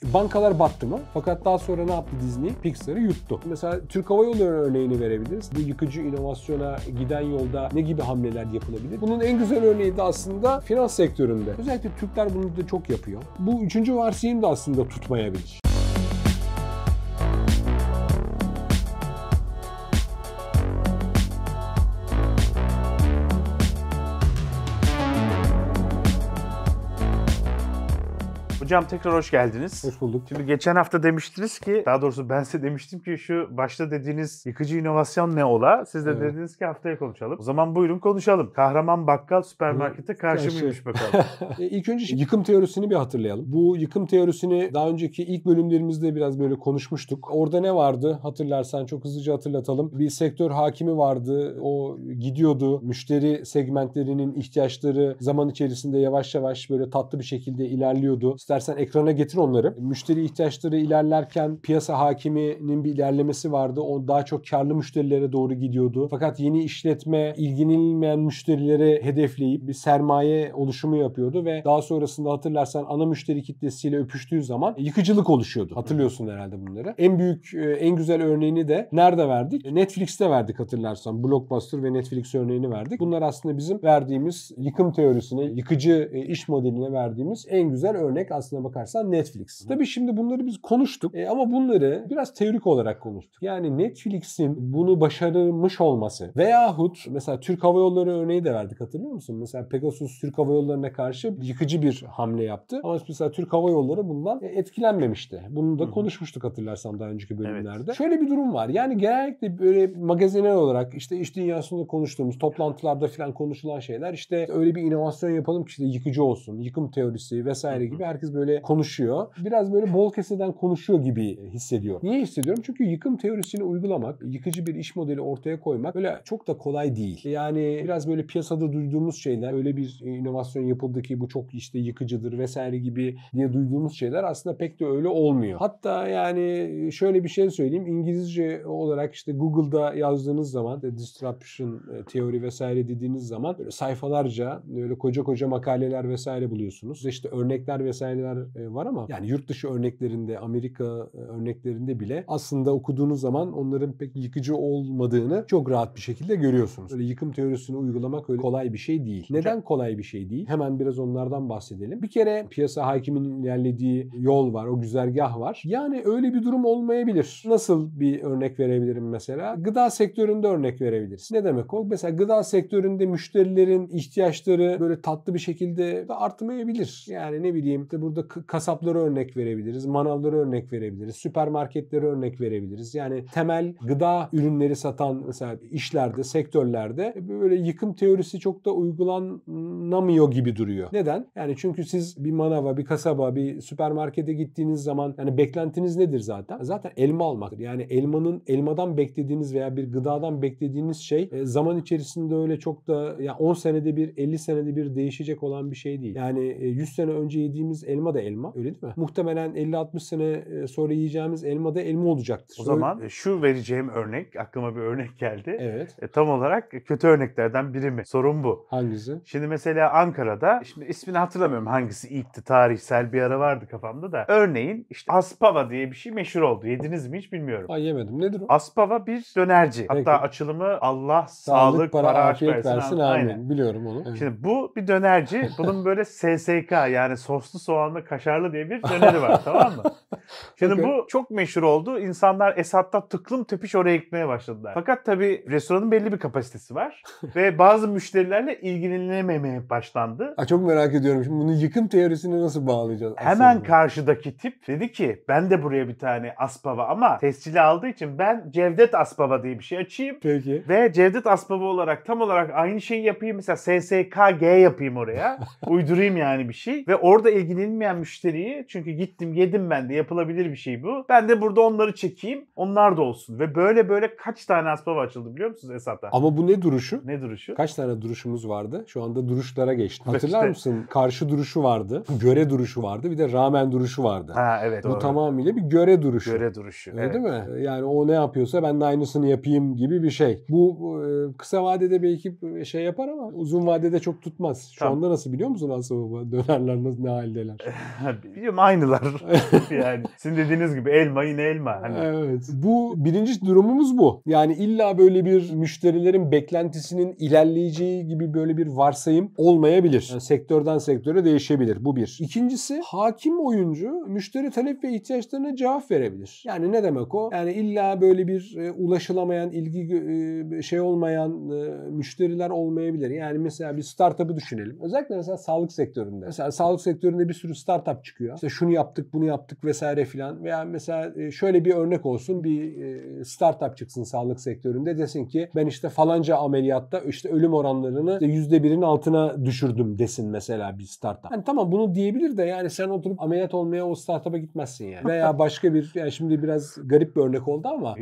Bankalar battı mı? Fakat daha sonra ne yaptı Disney? Pixar'ı yuttu. Mesela Türk Hava Yolları örneğini verebiliriz. Bu yıkıcı inovasyona giden yolda ne gibi hamleler yapılabilir? Bunun en güzel örneği de aslında finans sektöründe. Özellikle Türkler bunu da çok yapıyor. Bu üçüncü varsayım da aslında tutmayabilir. Hocam tekrar hoş geldiniz. Hoş bulduk. Şimdi geçen hafta demiştiniz ki, daha doğrusu ben size demiştim ki şu başta dediğiniz yıkıcı inovasyon ne ola? Siz de dediniz ki haftaya konuşalım. O zaman buyurun konuşalım. Kahraman bakkal süpermarkete karşı mıymış bakalım? İlk önce yıkım teorisini bir hatırlayalım. Bu yıkım teorisini daha önceki ilk bölümlerimizde biraz böyle konuşmuştuk. Orada ne vardı? Hatırlarsan çok hızlıca hatırlatalım. Bir sektör hakimi vardı. O gidiyordu. Müşteri segmentlerinin ihtiyaçları zaman içerisinde yavaş yavaş böyle tatlı bir şekilde ilerliyordu. İstersen ekrana getir onları. Müşteri ihtiyaçları ilerlerken piyasa hakiminin bir ilerlemesi vardı. O daha çok karlı müşterilere doğru gidiyordu. Fakat yeni işletme ilgilenilmeyen müşterilere hedefleyip bir sermaye oluşumu yapıyordu ve daha sonrasında hatırlarsan ana müşteri kitlesiyle öpüştüğü zaman yıkıcılık oluşuyordu. Hatırlıyorsun herhalde bunları. En büyük, en güzel örneğini de nerede verdik? Netflix'te verdik hatırlarsan. Blockbuster ve Netflix örneğini verdik. Bunlar aslında bizim verdiğimiz yıkım teorisine, yıkıcı iş modeline verdiğimiz en güzel örnek aslına bakarsan Netflix. Tabii şimdi bunları biz konuştuk ama bunları biraz teorik olarak konuştuk. Yani Netflix'in bunu başarmış olması veyahut mesela Türk Hava Yolları örneği de verdik hatırlıyor musun? Mesela Pegasus Türk Hava Yolları'na karşı yıkıcı bir hamle yaptı. Ama mesela Türk Hava Yolları bundan etkilenmemişti. Bunu da konuşmuştuk hatırlarsan daha önceki bölümlerde. Evet. Şöyle bir durum var. Yani genellikle böyle magazinel olarak işte iş dünyasında konuştuğumuz toplantılarda falan konuşulan şeyler işte öyle bir inovasyon yapalım ki işte yıkıcı olsun. Yıkım teorisi vesaire gibi herkes böyle konuşuyor. Biraz böyle bol keseden konuşuyor gibi hissediyor. Niye hissediyorum? Çünkü yıkım teorisini uygulamak, yıkıcı bir iş modeli ortaya koymak öyle çok da kolay değil. Yani biraz böyle piyasada duyduğumuz şeyler, öyle bir inovasyon yapıldı ki bu çok işte yıkıcıdır vesaire gibi diye duyduğumuz şeyler aslında pek de öyle olmuyor. Hatta yani şöyle bir şey söyleyeyim. İngilizce olarak işte Google'da yazdığınız zaman disruption teori vesaire dediğiniz zaman böyle sayfalarca böyle koca koca makaleler vesaire buluyorsunuz. İşte örnekler vesaireler var ama yani yurt dışı örneklerinde, Amerika örneklerinde bile aslında okuduğunuz zaman onların pek yıkıcı olmadığını çok rahat bir şekilde görüyorsunuz. Öyle yıkım teorisini uygulamak öyle kolay bir şey değil. Neden kolay bir şey değil? Hemen biraz onlardan bahsedelim. Bir kere piyasa hakiminin ilerlediği yol var, o güzergah var. Yani öyle bir durum olmayabilir. Nasıl bir örnek verebilirim mesela? Gıda sektöründe örnek verebiliriz. Ne demek o? Mesela gıda sektöründe müşterilerin ihtiyaçları böyle tatlı bir şekilde artmayabilir. Yani ne bileyim işte burada kasaplara örnek verebiliriz, manavlara örnek verebiliriz, süpermarketlere örnek verebiliriz. Yani temel gıda ürünleri satan mesela işlerde, sektörlerde böyle yıkım teorisi çok da uygulanamıyor gibi duruyor. Neden? Yani çünkü siz bir manava, bir kasaba, bir süpermarkete gittiğiniz zaman yani beklentiniz nedir zaten? Zaten elma almaktır. Yani elmadan beklediğiniz veya bir gıdadan beklediğiniz şey zaman içerisinde öyle çok da ya 10 senede bir, 50 senede bir değişecek olan bir şey değil. Yani 100 sene önce yediğimiz elma da elma, öyle değil mi? Muhtemelen 50-60 sene sonra yiyeceğimiz elma da elma olacaktır. O zaman şu vereceğim örnek, aklıma bir örnek geldi. Evet. Tam olarak kötü örneklerden biri mi? Sorun bu. Hangisi? Şimdi mesela Ankara'da, şimdi ismini hatırlamıyorum hangisi ilkti, tarihsel bir ara vardı kafamda da. Örneğin işte Aspava diye bir şey meşhur oldu. Yediniz mi hiç bilmiyorum. Ay yemedim. Nedir o? Aspava bir dönerci. Peki. Hatta açılımı Allah sağlık, para aşk afiyet versin. Amin. Aynen. Biliyorum onu. Evet. Şimdi bu bir dönerci. Bunun böyle SSK yani soslu soğanlı kaşarlı diye bir döneri var, tamam mı? Şimdi bu çok meşhur oldu. İnsanlar Esat'ta tıklım tepiş oraya gitmeye başladılar. Fakat tabii restoranın belli bir kapasitesi var. Ve bazı müşterilerle ilgilenememeye başlandı. Çok merak ediyorum. Şimdi bunu yıkım teorisine nasıl bağlayacağız? Hemen karşıdaki tip dedi ki ben de buraya bir tane Aspava ama tescili aldığı için ben Cevdet Aspava diye bir şey açayım. Peki. Ve Cevdet Aspava olarak tam olarak aynı şeyi yapayım. Mesela SSKG yapayım oraya. Uydurayım yani bir şey. Ve orada ilgilenmeyen müşteriyi çünkü gittim yedim ben de yapılabilir yapılabilir bir şey bu. Ben de burada onları çekeyim, onlar da olsun. Ve böyle kaç tane ASPAV açıldı biliyor musunuz Esat'ta? Ama bu ne duruşu? Ne duruşu? Kaç tane duruşumuz vardı? Şu anda duruşlara geçtik. Hatırlar İşte. mısın? Karşı duruşu vardı. Göre duruşu vardı. Bir de rağmen duruşu vardı. Ha evet Bu doğru. tamamıyla bir göre duruşu. Göre duruşu. Öyle Evet. değil mi? Yani o ne yapıyorsa ben de aynısını yapayım gibi bir şey. Bu kısa vadede belki şey yapar ama uzun vadede çok tutmaz. Şu anda nasıl biliyor musun aslında dönerler nasıl ne haldeler? Biliyorum aynılar. Yani sizin dediğiniz gibi elma yine elma. Hani. Evet. Bu birinci durumumuz bu. Yani illa böyle bir müşterilerin beklentisinin ilerleyeceği gibi böyle bir varsayım olmayabilir. Yani sektörden sektöre değişebilir. Bu bir. İkincisi hakim oyuncu müşteri talep ve ihtiyaçlarına cevap verebilir. Yani ne demek o? Yani illa böyle bir ulaşılamayan, ilgi şey olmayan müşteriler olmayabilir. Yani mesela bir startup'ı düşünelim. Özellikle mesela sağlık sektöründe. Mesela sağlık sektöründe bir sürü startup çıkıyor. İşte şunu yaptık, bunu yaptık vesaire filan. Veya mesela şöyle bir örnek olsun. Bir startup çıksın sağlık sektöründe. Desin ki ben işte falanca ameliyatta işte ölüm oranlarını %1'in altına düşürdüm desin mesela bir startup. Yani tamam bunu diyebilir de yani sen oturup ameliyat olmaya o startup'a gitmezsin yani. Veya başka bir yani şimdi biraz garip bir örnek oldu ama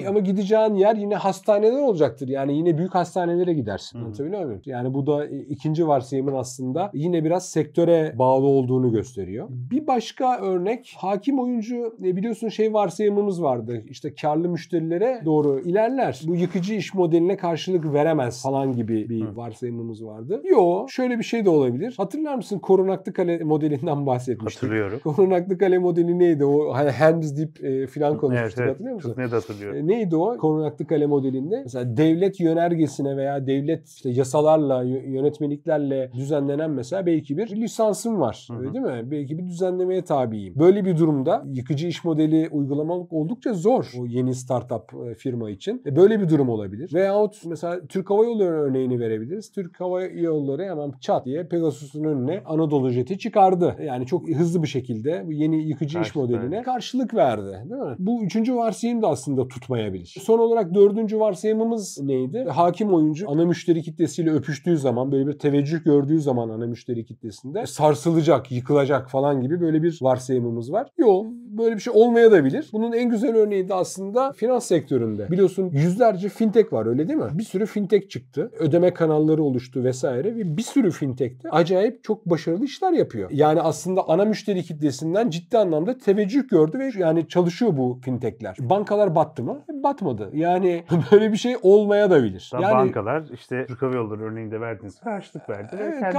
ama gideceğin yer yine hastaneler olacaktır. Yani yine büyük hastanelere gidersin. Anlatabiliyor muyum? Yani bu da ikinci varsayımın aslında yine biraz sektöre bağlı olduğunu gösteriyor. Bir başka örnek hakim oyuncu biliyorsun şey varsayımımız vardı. İşte karlı müşterilere doğru ilerler. Bu yıkıcı iş modeline karşılık veremez falan gibi bir varsayımımız vardı. Yo şöyle bir şey de olabilir. Hatırlar mısın korunaklı kale modelinden bahsetmiştik. Hatırlıyorum. Korunaklı kale modeli neydi? O hani hands deyip filan konuşmuştuk evet. hatırlıyor musun? Çok net hatırlıyorum. Neydi o korunaklı kale modelinde? Mesela devlet yönergesine veya devlet işte yasalarla, yönetmeliklerle düzenlenen mesela belki bir lisansım var. Öyle değil mi? Belki bir düzenlemeye tabiyim. Böyle bir durumda yıkıcı iş modeli uygulamak oldukça zor o yeni startup firma için. Böyle bir durum olabilir. Veyahut mesela Türk Hava Yolları örneğini verebiliriz. Türk Hava Yolları hemen çat diye Pegasus'un önüne Anadolu Jet'i çıkardı. Yani çok hızlı bir şekilde bu yeni yıkıcı iş modeline karşılık verdi. Değil mi? Bu üçüncü varsayım da aslında tutmayabilir. Son olarak dördüncü varsayımımız neydi? Hakim oyuncu ana müşteri kitlesiyle öpüştüğü zaman böyle bir teveccüh gördüğü zaman ana müşteri kitlesinde sarsılacak, yıkılacak falan gibi böyle bir varsayımımız var. Yok böyle bir şey olmayabilir. Bunun en güzel örneği de aslında finans sektöründe. Biliyorsun yüzlerce fintech var öyle değil mi? Bir sürü fintech çıktı. Ödeme kanalları oluştu vesaire ve bir sürü fintech de acayip çok başarılı işler yapıyor. Yani aslında ana müşteri kitlesinden ciddi anlamda teveccüh gördü ve yani çalışıyor bu fintechler. Bankalar battı mı? Batmadı. Yani böyle bir şey olmayabilir. Yani bankalar işte Türk Hava Yolları örneğinde verdiğiniz karşılık verdi. Evet,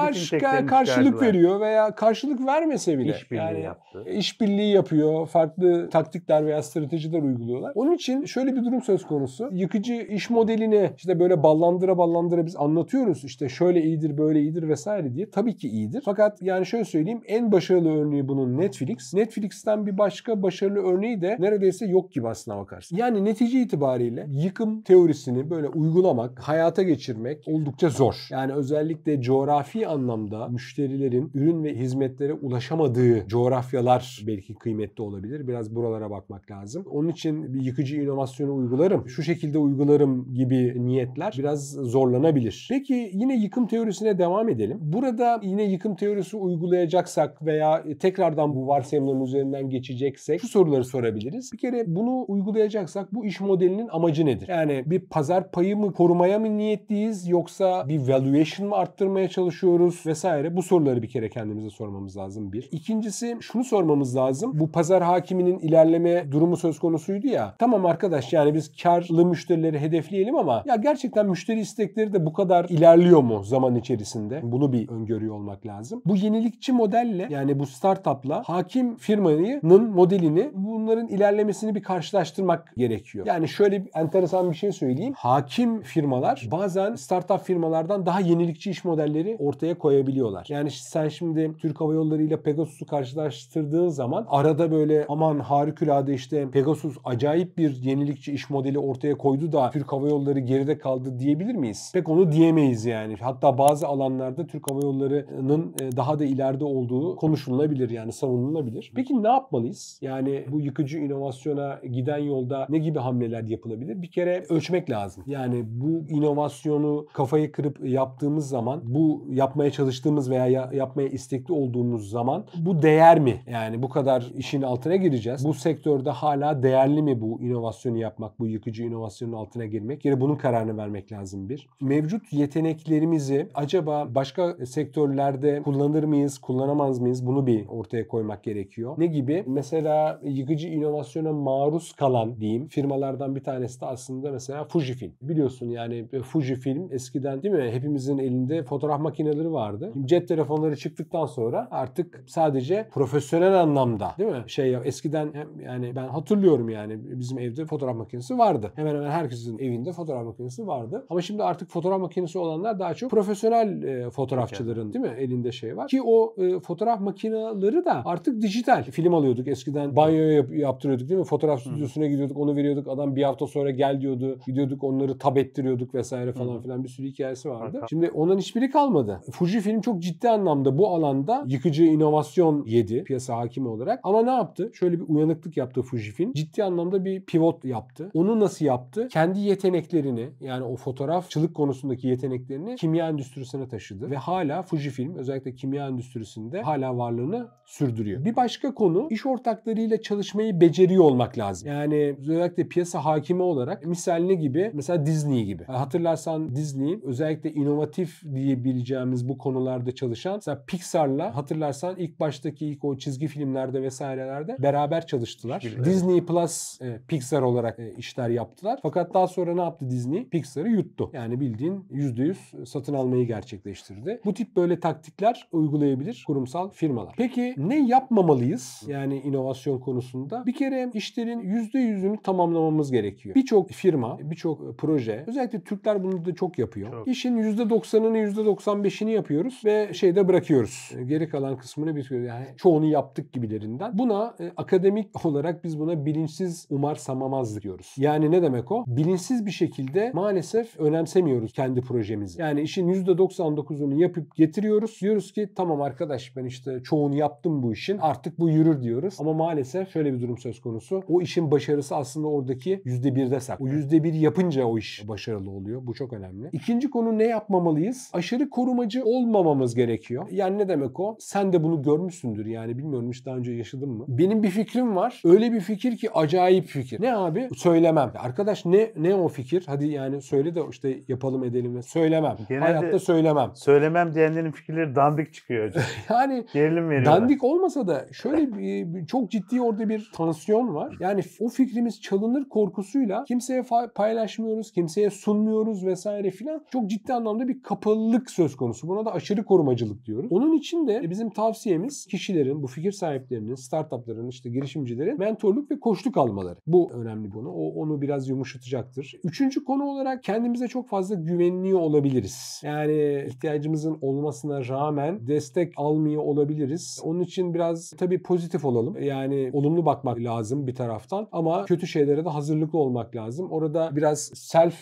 karşılık veriyor veya karşılık vermese bile. İşbirliği yaptı. İşbirliği yapıyor. Farklı taktikler veya stratejiler uyguluyorlar. Onun için şöyle bir durum söz konusu. Yıkıcı iş modelini işte böyle ballandıra biz anlatıyoruz. İşte şöyle iyidir, böyle iyidir vesaire diye. Tabii ki iyidir. Fakat yani şöyle söyleyeyim en başarılı örneği bunun Netflix. Netflix'ten bir başka başarılı örneği de neredeyse yok gibi aslına bakarsın. Yani netice itibariyle yıkım teorisini böyle uygulamak, hayata geçirmek oldukça zor. Yani özellikle coğrafi anlamda müşterilerin ürün ve hizmetlere ulaşamadığı coğrafyalar belki kıymetli olabilir. Biraz buralara bakmak lazım. Onun için bir yıkıcı inovasyonu uygularım, şu şekilde uygularım gibi niyetler biraz zorlanabilir. Peki yine yıkım teorisine devam edelim. Burada yine yıkım teorisi uygulayacaksak veya tekrardan bu varsayımların üzerinden geçeceksek şu soruları sorabiliriz. Bir kere bunu uygulayacaksak bu iş modelinin amacı nedir? Yani bir pazar payı mı korumaya mı niyetliyiz yoksa bir valuation mı arttırmaya çalışıyoruz vesaire. Bu soruları bir kere kendimize sormamız lazım bir. İkincisi şunu sormamız lazım. Bu pazar hakiminin ilerleme durumu söz konusuydu ya. Tamam arkadaş yani biz karlı müşterileri hedefleyelim ama ya gerçekten müşteri istekleri de bu kadar ilerliyor mu zaman içerisinde? Bunu bir öngörüyor olmak lazım. Bu yenilikçi modelle yani bu startupla hakim firmanın modelini bunların ilerlemesini bir karşılaştırmak gerekiyor. Yani şöyle bir enteresan bir şey söyleyeyim. Hakim firmalar bazen startup firmalardan daha yenilikçi iş modelleri ortaya koyabiliyorlar. Yani sen şimdi Türk Hava Yolları ile Pegasus'u karşılaştırdığın zaman arada böyle aman harikulade işte Pegasus acayip bir yenilikçi iş modeli ortaya koydu da Türk Hava Yolları geride kaldı diyebilir miyiz? Pek onu diyemeyiz yani. Hatta bazı alanlarda Türk Hava Yolları'nın daha da ileride olduğu konuşulabilir yani savunulabilir. Peki ne yapmalıyız? Yani bu yıkıcı inovasyona giden yolda ne gibi hamleler yapılabilir? Bir kere ölçmek lazım. Yani bu inovasyonu kafayı kırıp yaptığımız zaman, bu yapmaya çalıştığımız veya yapmaya istekli olduğumuz zaman bu değer mi? Yani bu kadar işin altına gireceğiz. Bu sektörde hala değerli mi bu inovasyonu yapmak, bu yıkıcı inovasyonun altına girmek? Yani bunun kararını vermek lazım bir. Mevcut yeteneklerimizi acaba başka sektörlerde kullanır mıyız, kullanamaz mıyız? Bunu bir ortaya koymak gerekiyor. Ne gibi? Mesela yıkıcı inovasyona maruz kalan diyeyim firmalardan bir tanesi de aslında mesela Fujifilm. Biliyorsun yani Fujifilm eskiden değil mi? Hepimizin elinde fotoğraf makineleri vardı. Cep telefonları çıktıktan sonra artık sadece profesyonel anlamda değil mi? Eskiden yani ben hatırlıyorum yani bizim evde fotoğraf makinesi vardı. Hemen hemen herkesin evinde fotoğraf makinesi vardı. Ama şimdi artık fotoğraf makinesi olanlar daha çok profesyonel fotoğrafçıların değil mi? Elinde var. Ki o fotoğraf makineleri de artık dijital. Film alıyorduk. Eskiden banyoya yaptırıyorduk değil mi? Fotoğraf stüdyosuna gidiyorduk. Onu veriyorduk. Adam bir hafta sonra gel diyordu. Gidiyorduk onları tab ettiriyorduk vesaire falan filan. Bir sürü hikayesi vardı. Şimdi onların hiçbiri kalmadı. Fujifilm çok ciddi anlamda bu alanda yıkıcı inovasyon yedi piyasa hakimi olarak. Ama ne yaptı? Şöyle bir uyanıklık yaptı Fujifilm. Ciddi anlamda bir pivot yaptı. Onu nasıl yaptı? Kendi yeteneklerini yani o fotoğrafçılık konusundaki yeteneklerini kimya endüstrisine taşıdı. Ve hala Fujifilm özellikle kimya endüstrisinde hala varlığını sürdürüyor. Bir başka konu iş ortaklarıyla çalışmayı beceriyor olmak lazım. Yani özellikle piyasa hakimi olarak misal ne gibi? Mesela Disney gibi. Hatırlarsan Disney özellikle inovatif diyebileceğimiz bu konularda çalışan mesela Pixar'la hatırlarsan ilk baştaki o çizgi filmlerde vesairelerde beraber çalıştılar. Disney Plus Pixar olarak işler yaptılar. Fakat daha sonra ne yaptı Disney? Pixar'ı yuttu. Yani bildiğin %100 satın almayı gerçekleştirdi. Bu tip böyle taktikler uygulayabilir kurumsal firmalar. Peki ne yapmamalıyız? Yani inovasyon konusunda. Bir kere işlerin %100'ünü tamamlamamız gerekiyor. Birçok firma, birçok proje, özellikle Türkler bunu da çok yapıyor. Çok. İşin %90'ını, %95'ini yapıyoruz ve şeyde bırakıyoruz. Geri kalan kısmını bitiriyoruz. Yani çoğunu yaptık gibilerinden. Buna akademik olarak biz buna bilinçsiz umarsamamazlık diyoruz. Yani ne demek o? Bilinçsiz bir şekilde maalesef önemsemiyoruz kendi projemizi. Yani işin %99'unu yapıp getiriyoruz. Diyoruz ki tamam arkadaş ben işte çoğunu yaptım bu işin. Artık bu yürür diyoruz. Ama maalesef şöyle bir durum söz konusu. O işin başarısı aslında oradaki %1'de saklı. O %1 yapınca o iş başarılı oluyor. Bu çok önemli. İkinci konu ne yapmamalıyız? Aşırı korumacı olmamamız gerekiyor. Yani ne demek o? Sen de bunu görmüşsündür. Yani bilmiyorum hiç daha önce yaşadın mı? Benim bir fikrim var. Öyle bir fikir ki acayip fikir. Ne abi? Söylemem. Arkadaş ne o fikir? Hadi yani söyle de işte yapalım edelim ve söylemem. Genelde hayatta söylemem. Söylemem diyenlerin fikirleri dandik çıkıyor hocam. Yani gerilim veriyorlar. Dandik olmasa da şöyle çok ciddi orada bir tansiyon var. Yani o fikrimiz çalınır korkusuyla kimseye paylaşmıyoruz, kimseye sunmuyoruz vesaire filan. Çok ciddi anlamda bir kapalılık söz konusu. Buna da aşırı korumacılık diyoruz. Onun için de bizim tavsiyemiz kişilerin, bu fikir sahiplerinin, startupların, işte girişimcilerin mentorluk ve koçluk almaları. Bu önemli konu. Onu biraz yumuşatacaktır. Üçüncü konu olarak kendimize çok fazla güveniyor olabiliriz. Yani ihtiyacımızın olmasına rağmen destek almıyor olabiliriz. Onun için biraz tabii pozitif olalım. Yani olumlu bakmak lazım bir taraftan ama kötü şeylere de hazırlıklı olmak lazım. Orada biraz self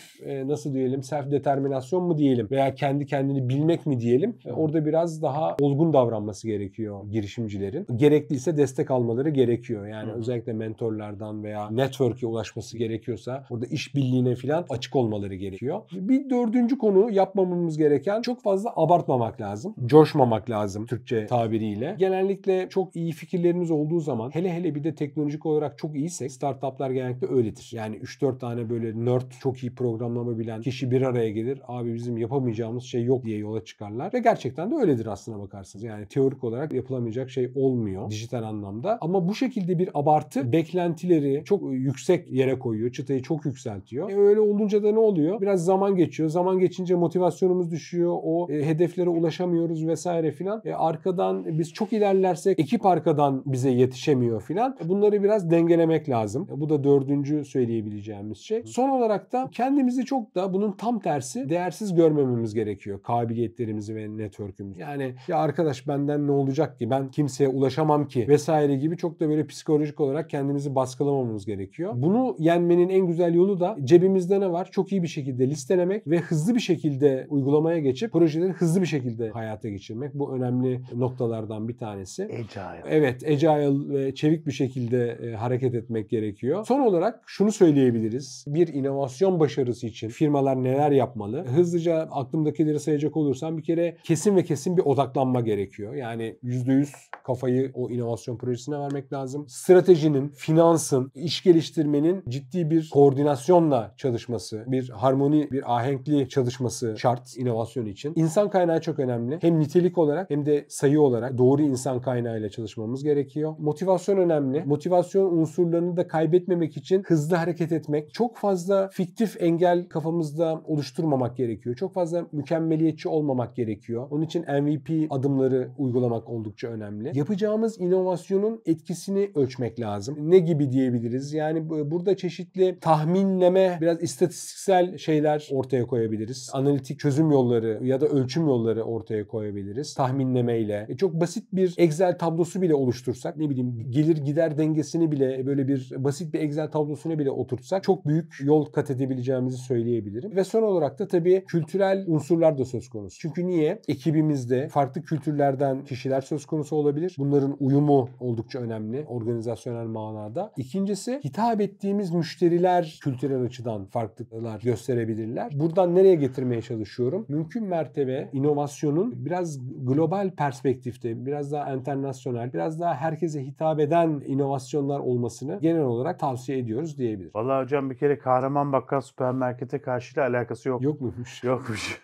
determinasyon mu diyelim veya kendi kendini bilmek mi diyelim. Orada biraz daha olgun davranması gerekiyor girişimcilerin. Gerekliyse destek almaları gerekiyor. Yani özellikle mentorlardan veya network'e ulaşması gerekiyorsa orada işbirliğine falan açık olmaları gerekiyor. Bir dördüncü konu yapmamamız gereken çok fazla abartmamak lazım. Coşmamak lazım Türkçe tabiriyle. Genellikle çok iyi fikirlerimiz olduğu zaman hele bir de teknolojik olarak çok iyiysek startuplar genellikle öyledir. Yani 3-4 tane böyle nerd çok iyi programlama bilen kişi bir araya gelir. Abi bizim yapamayacağımız şey yok diye yola çıkarlar. Ve gerçekten de öyledir aslına bakarsanız. Yani teorik olarak yapılamayacak şey olmuyor dijital anlamda. Ama bu şekilde bir abartı beklentileri çok yüksek yere koyuyor. Çıtayı çok yükseltiyor. Öyle olunca da ne oluyor? Biraz zaman geçiyor. Zaman geçince motivasyonumuz düşüyor. O hedeflere ulaşamıyoruz vesaire filan. Arkadan biz çok ilerlersek ekip arkadan bize yetişemiyor filan. Bunları biraz dengelemek lazım. Bu da dördüncü söyleyebileceğimiz şey. Son olarak da kendimizi çok da bunun tam tersi değersiz görmememiz gerekiyor. Kabiliyetlerimizi ve network'ümüzü. Yani ya arkadaş benden ne olacak ki? Ben kimseye ulaşamam ki vesaire gibi çok da böyle psikolojik olarak kendimizi baskılamamamız gerekiyor. Bunu yenmenin en güzel yolu da cebimizde ne var? Çok iyi bir şekilde listelemek ve hızlı bir şekilde uygulamaya geçip projeleri hızlı bir şekilde hayata geçirmek. Bu önemli noktalardan bir tanesi. Agile. Evet, agile ve çevik bir şekilde şekilde hareket etmek gerekiyor. Son olarak şunu söyleyebiliriz. Bir inovasyon başarısı için firmalar neler yapmalı? Hızlıca aklımdakileri sayacak olursam bir kere kesin ve kesin bir odaklanma gerekiyor. Yani %100 kafayı o inovasyon projesine vermek lazım. Stratejinin, finansın, iş geliştirmenin ciddi bir koordinasyonla çalışması, bir harmoni, bir ahenkli çalışması şart inovasyon için. İnsan kaynağı çok önemli. Hem nitelik olarak hem de sayı olarak doğru insan kaynağıyla çalışmamız gerekiyor. Motivasyon önemli. Motivasyon unsurlarını da kaybetmemek için hızlı hareket etmek. Çok fazla fiktif engel kafamızda oluşturmamak gerekiyor. Çok fazla mükemmeliyetçi olmamak gerekiyor. Onun için MVP adımları uygulamak oldukça önemli. Yapacağımız inovasyonun etkisini ölçmek lazım. Ne gibi diyebiliriz? Yani burada çeşitli tahminleme, biraz istatistiksel şeyler ortaya koyabiliriz. Analitik çözüm yolları ya da ölçüm yolları ortaya koyabiliriz. Tahminlemeyle. Çok basit bir Excel tablosu bile oluştursak, ne bileyim gelir gider dengesini bile böyle bir basit bir Excel tablosuna bile oturtsak çok büyük yol kat edebileceğimizi söyleyebilirim. Ve son olarak da tabii kültürel unsurlar da söz konusu. Çünkü niye? Ekibimizde farklı kültürlerden kişiler söz konusu olabilir. Bunların uyumu oldukça önemli organizasyonel manada. İkincisi, hitap ettiğimiz müşteriler kültürel açıdan farklılıklar gösterebilirler. Buradan nereye getirmeye çalışıyorum? Mümkün mertebe inovasyonun biraz global perspektifte, biraz daha internasyonel, biraz daha herkese hitap eden inovasyonlar olmasını genel olarak tavsiye ediyoruz diyebilirim. Vallahi hocam bir kere Kahraman Bakkal süpermarkete karşıyla alakası yok. Yok muymuş? Yokmuş.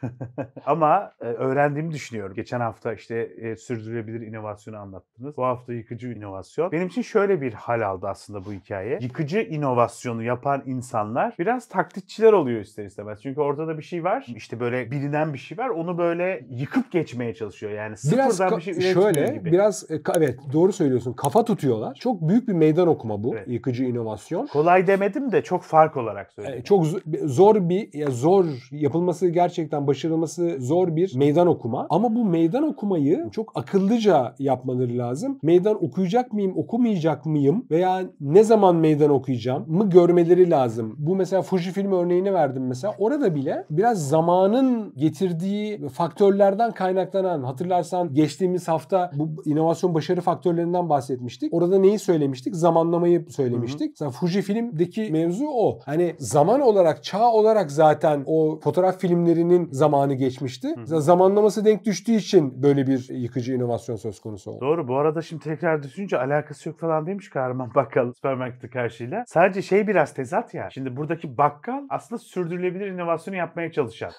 Ama öğrendiğimi düşünüyorum. Geçen hafta işte sürdürülebilir inovasyonu anlattınız. Bu hafta yıkıcı inovasyon. Benim için şöyle bir hal aldı aslında bu hikaye. Yıkıcı inovasyonu yapan insanlar biraz taklitçiler oluyor ister istemez. Çünkü ortada bir şey var. İşte böyle bilinen bir şey var. Onu böyle yıkıp geçmeye çalışıyor. Yani sıfırdan bir şey üretmiyor gibi. Biraz evet doğru söylüyorsun. Kafa tutuyorlar. Çok büyük bir meydan okuma bu. Evet. Yıkıcı inovasyon. Kolay demedim de çok fark olarak söyledim. Çok zor yapılması, gerçekten başarılması zor bir meydan okuma. Ama bu meydan okumayı çok akıllıca yapmaları lazım. Meydan okuyacak mıyım, okumayacak mıyım veya ne zaman meydan okuyacağım mı görmeleri lazım. Bu mesela Fujifilm örneğini verdim mesela. Orada bile biraz zamanın getirdiği faktörlerden kaynaklanan, hatırlarsan geçtiğimiz hafta bu inovasyon başarı faktörlerinden bahsetmiştik. Orada neyi söylemiştik? Zamanlamayı söylemiştik. Mesela Fujifilm'deki mevzu o. Hani zaman olarak, çağ olarak zaten o fotoğraf filmlerinin zamanı geçmişti. Zamanlaması denk düştüğü için böyle bir yıkıcı inovasyon söz konusu oldu. Doğru. Bu arada şimdi tekrar düşününce alakası yok falan demiş Kahraman Bakkal süpermarkete karşıyla. Sadece şey biraz tezat ya. Şimdi buradaki bakkal aslında sürdürülebilir inovasyonu yapmaya çalışan.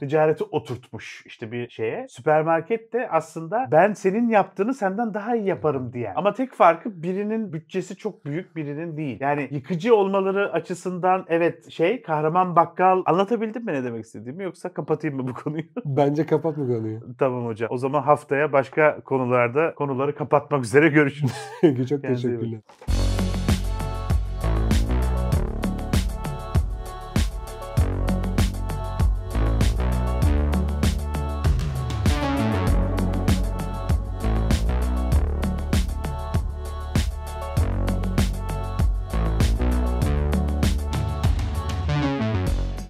Ticareti oturtmuş işte bir şeye. Süpermarket de aslında ben senin yaptığını senden daha iyi yaparım diye. Ama tek farkı birinin bütçesi çok büyük, birinin değil. Yani yıkıcı olmaları açısından evet Kahraman Bakkal, anlatabildim mi ne demek istediğimi, yoksa kapatayım mı bu konuyu? Bence kapatma konuyu. Tamam hocam. O zaman haftaya başka konuları kapatmak üzere görüşürüz. Çok teşekkürler.